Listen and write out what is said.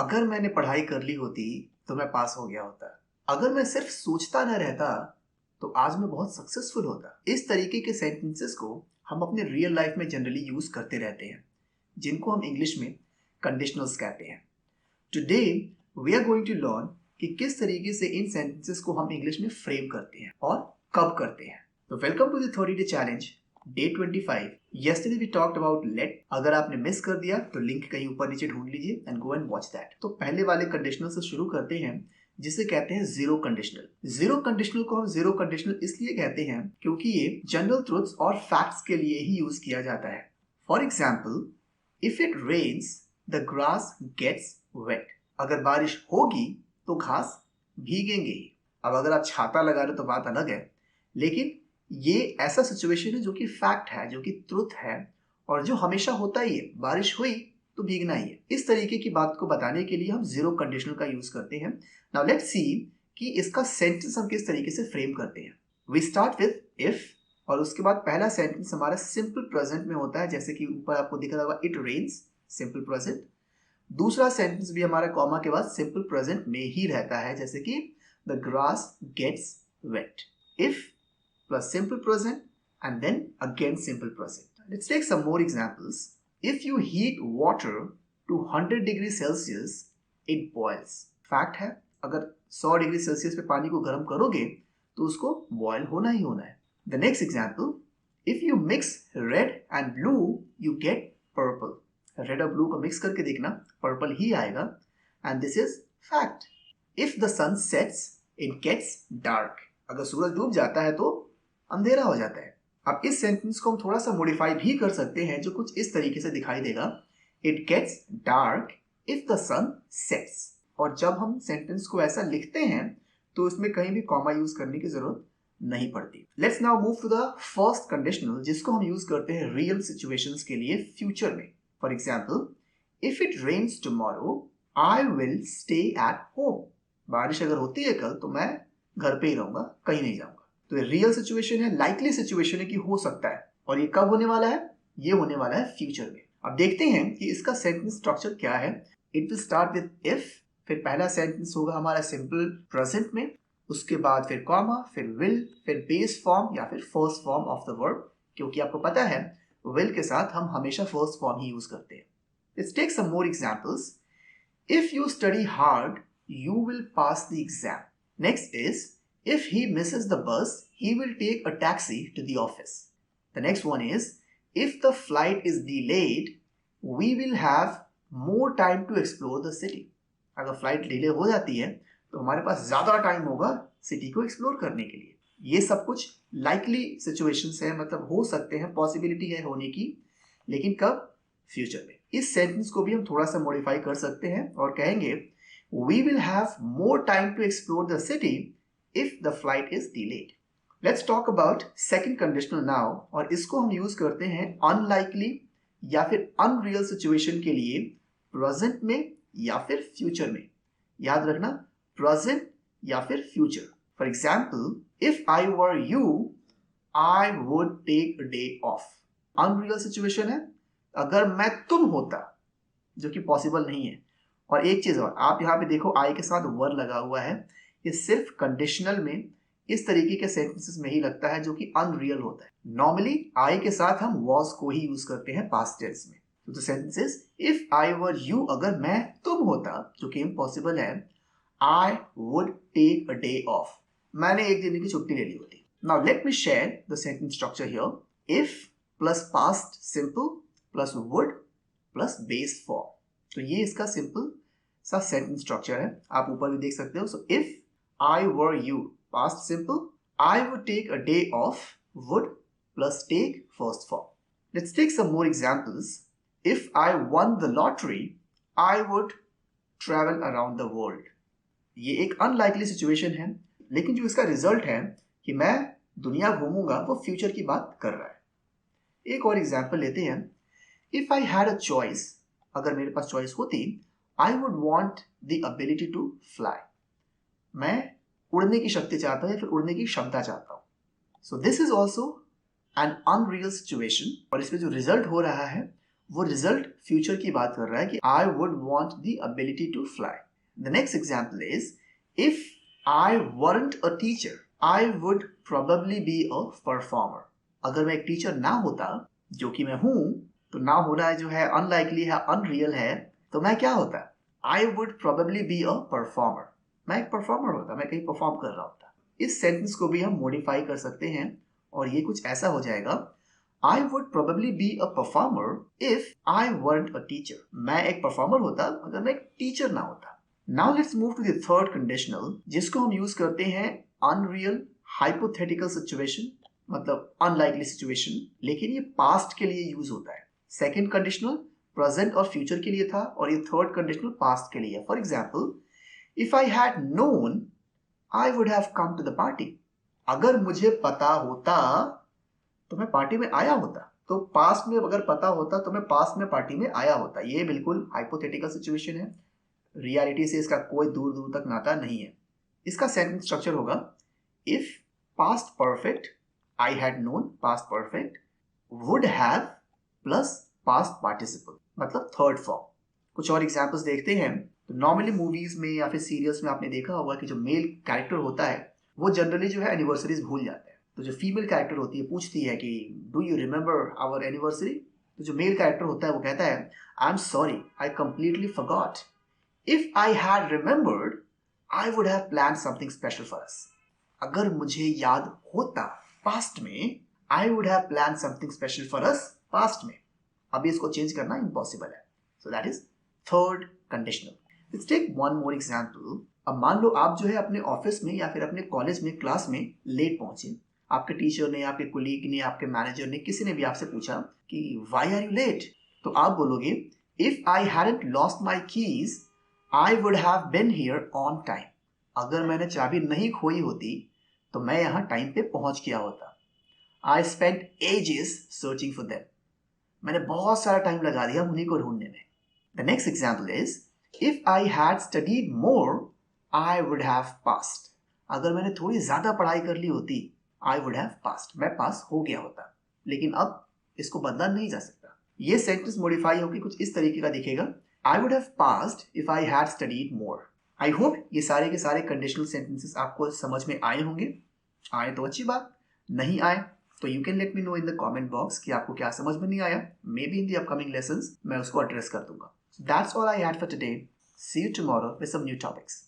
अगर मैंने पढ़ाई कर ली होती तो मैं पास हो गया होता। अगर मैं सिर्फ सोचता न रहता तो आज मैं बहुत सक्सेसफुल होता। इस तरीके के सेंटेंसेस को हम अपने रियल लाइफ में जनरली यूज करते रहते हैं, जिनको हम इंग्लिश में कंडीशनल्स कहते हैं। Today we are going to learn कि किस तरीके से इन सेंटेंसेस को हम इंग्लिश में फ्रेम करते हैं और कब करते हैं। तो welcome to the 30 day challenge day 25। yesterday we talked about let। अगर आपने मिस कर दिया तो लिंक कहीं ऊपर नीचे ढूंढ लीजिए and go and watch that. तो पहले वाले कंडीशनल से शुरू करते हैं, जिसे कहते हैं जीरो कंडीशनल। जीरो कंडीशनल को हम जीरो कंडीशनल इसलिए कहते हैं क्योंकि ये जनरल ट्रुथ्स और फैक्ट्स के लिए ही यूज किया जाता है। For example, if it rains the grass gets wet. अगर बारिश होगी तो घास भीगेंगे ही। अब अगर आप छाता लगा रहे तो बात अलग है, लेकिन ये ऐसा सिचुएशन है जो कि फैक्ट है, जो कि ट्रुथ है और जो हमेशा होता ही है। बारिश हुई तो भीगना ही है। इस तरीके की बात को बताने के लिए हम जीरो कंडीशनल का यूज करते हैं। नाउ लेट्स सी कि इसका सेंटेंस हम किस तरीके से फ्रेम करते हैं। वी स्टार्ट विद इफ और उसके बाद पहला सेंटेंस हमारा सिंपल प्रेजेंट में होता है, जैसे कि ऊपर आपको दिख रहा होगा इट रेन्स, सिंपल प्रेजेंट। दूसरा सेंटेंस भी हमारा कॉमा के बाद सिंपल प्रेजेंट में ही रहता है, जैसे कि the grass gets wet. If plus simple present and then again simple present. Let's take some more examples. If you heat water to 100 degrees Celsius, it boils. Fact है, अगर 100 degree Celsius पे पानी को गर्म करोगे तो उसको बॉयल होना ही होना है। The next example, if you mix red and blue, you get purple. Red और blue को mix करके देखना, purple ही आएगा। And this is fact. If the sun sets, it gets dark. अगर सूरज डूब जाता है तो अंधेरा हो जाता है। अब इस सेंटेंस को हम थोड़ा सा मॉडिफाई भी कर सकते हैं, जो कुछ इस तरीके से दिखाई देगा। It gets dark if the sun sets. और जब हम सेंटेंस को ऐसा लिखते हैं तो इसमें कहीं भी कॉमा यूज करने की जरूरत नहीं पड़ती। Let's now move to the first conditional, जिसको हम यूज करते हैं रियल सिचुएशंस के लिए फ्यूचर में। For example, if it rains tomorrow I will stay at home. बारिश अगर होती है कल तो मैं घर पे ही रहूंगा, कहीं नहीं जाऊंगा। तो ये रियल सिचुएशन है, लाइकली सिचुएशन है कि हो सकता है। और ये कब होने वाला है? ये होने वाला है फ्यूचर में। अब देखते हैं कि इसका सेंटेंस स्ट्रक्चर क्या है। It will start with if, फिर पहला सेंटेंस होगा हमारा सिंपल प्रेजेंट में, उसके बाद फिर कॉमा, फिर विल, फिर बेस फॉर्म या फिर first form of the verb, क्योंकि आपको पता है विल के साथ हम हमेशा फर्स्ट फॉर्म ही यूज करते हैं। Let's take some more examples. If you study hard you will pass the exam. Next is if he misses the bus, he will take a taxi to the office. The next one is, if the flight is delayed, we will have more time to explore the city. अगर flight delay हो जाती है तो हमारे पास ज़्यादा time होगा city को explore करने के लिए। ये सब कुछ लाइकली सिचुएशंस है, मतलब हो सकते हैं, पॉसिबिलिटी है होने की, लेकिन कब? फ्यूचर में। इस सेंटेंस को भी हम थोड़ा सा मॉडिफाई कर सकते हैं और कहेंगे we will have more time to explore the city if the flight is delayed. Let's talk about second conditional now, और इसको हम यूज करते हैं unlikely या फिर unreal situation के लिए present में या फिर future में। याद रखना, present या फिर future। For example, if I were you, I would take a day off. Unreal situation है, अगर मैं तुम होता, जो कि पॉसिबल नहीं है। और एक चीज और, आप यहाँ पे देखो आई के साथ वर लगा हुआ है। ये सिर्फ कंडीशनल में इस तरीके के सेंटेंसेस में ही लगता है जो कि अनरियल होता है। नॉर्मली आई के साथ हम वॉज को ही यूज करते हैं पास्ट टेंस में। तो the sentence is if I were you, अगर मैं तुम होता, जो कि इम्पॉसिबल है, I would take a day off, मैंने एक दिन की छुट्टी ले ली होती। Now let me share the sentence structure here. If plus past simple plus would plus base form. तो ये इसका सिंपल सा सेंटेंस स्ट्रक्चर है, आप ऊपर भी देख सकते हो। So if I were you, past simple, I would take a day off, would plus take first form. Let's take some more examples. If I won the lottery, I would travel around the world. ये एक unlikely situation है, लेकिन जो इसका result है कि मैं दुनिया घूमूंगा, वो फ्यूचर की बात कर रहा है। एक और एग्जाम्पल लेते हैं। If I had a choice, अगर मेरे पास चॉइस होती, I would want the ability to fly. मैं उड़ने की शक्ति चाहता हूं या फिर उड़ने की क्षमता चाहता हूं। So this is also an unreal situation, और इसमें जो रिजल्ट हो रहा है वो रिजल्ट फ्यूचर की बात कर रहा है कि I would want the ability to fly. The next example is if I weren't a teacher I would probably be a performer. अगर मैं एक टीचर ना होता, जो कि मैं हूं, तो ना होना जो है अनलाइकली है, अनरियल है, तो मैं क्या होता? आई would probably be a performer. मैं एक परफॉर्मर होता, मैं कहीं परफॉर्म कर रहा होता. इस सेंटेंस को भी हम मॉडिफाई कर सकते हैं और ये कुछ ऐसा हो जाएगा, I would probably be a performer if I weren't a teacher. मैं एक परफॉर्मर होता अगर मैं एक टीचर ना होता. Now let's move to the third conditional, जिसको हम यूज करते हैं unreal hypothetical situation, मतलब unlikely situation, लेकिन ये past के लिए यूज होता है. Second conditional present और future के लिए था और ये third conditional past के लिए है. For example, if I had known, I would have come to the party. अगर मुझे पता होता तो मैं पार्टी में आया होता. तो पास्ट में अगर पता होता तो मैं पास्ट में पार्टी में आया होता. ये बिल्कुल हाइपोथेटिकल सिचुएशन है, रियलिटी से इसका कोई दूर दूर तक नाता नहीं है. इसका सेंटेंस स्ट्रक्चर होगा if past perfect I had known past perfect would have plus past participle, मतलब थर्ड फॉर्म. कुछ और एग्जांपल्स देखते हैं. तो नॉर्मली मूवीज में या फिर सीरियल्स में आपने देखा होगा कि जो मेल कैरेक्टर होता है वो जनरली जो है एनिवर्सरीज भूल जाता है. तो जो फीमेल कैरेक्टर होती है पूछती है कि do you remember our anniversary. तो जो मेल कैरेक्टर होता है वो कहता है I am sorry I completely forgot. If I had remembered I would have plan something special for us. अगर मुझे याद होता पास्ट में I would have plan something special for us past में. अभी इसको चेंज करना इम्पॉसिबल है. So that is third conditional. Let's take one more example. अब मान लो आप जो है अपने ऑफिस में या फिर अपने कॉलेज में क्लास में लेट पहुंचे. आपके टीचर ने, आपके कोलीग ने, आपके मैनेजर ने, किसी ने भी आपसे पूछा कि व्हाई आर यू लेट. तो आप बोलोगे if I hadn't lost my keys I would have been here on time. अगर मैंने चाबी नहीं खोई होती तो मैं यहाँ टाइम पे पहुंच गया होता. I spent ages searching for them. मैंने बहुत सारा टाइम लगा दिया उन्हीं को ढूंढने में. The next example is if I had studied more I would have passed. अगर मैंने थोड़ी ज्यादा पढ़ाई कर ली होती आई वुड हैव पास्ड, मैं पास हो गया होता. लेकिन अब इसको बदला नहीं जा सकता. ये सेंटेंस मॉडिफाई होकर कुछ इस तरीके का दिखेगा, आई would have passed if I had studied more. I hope ये सारे के सारे कंडीशनल सेंटेंसेस आपको समझ में आए होंगे. आए तो अच्छी बात, नहीं आए तो you can let me know in the comment box कि आपको क्या समझ में नहीं आया. Maybe in the upcoming lessons मैं उसको एड्रेस कर दूंगा. That's all I had for today. See you tomorrow with some new topics.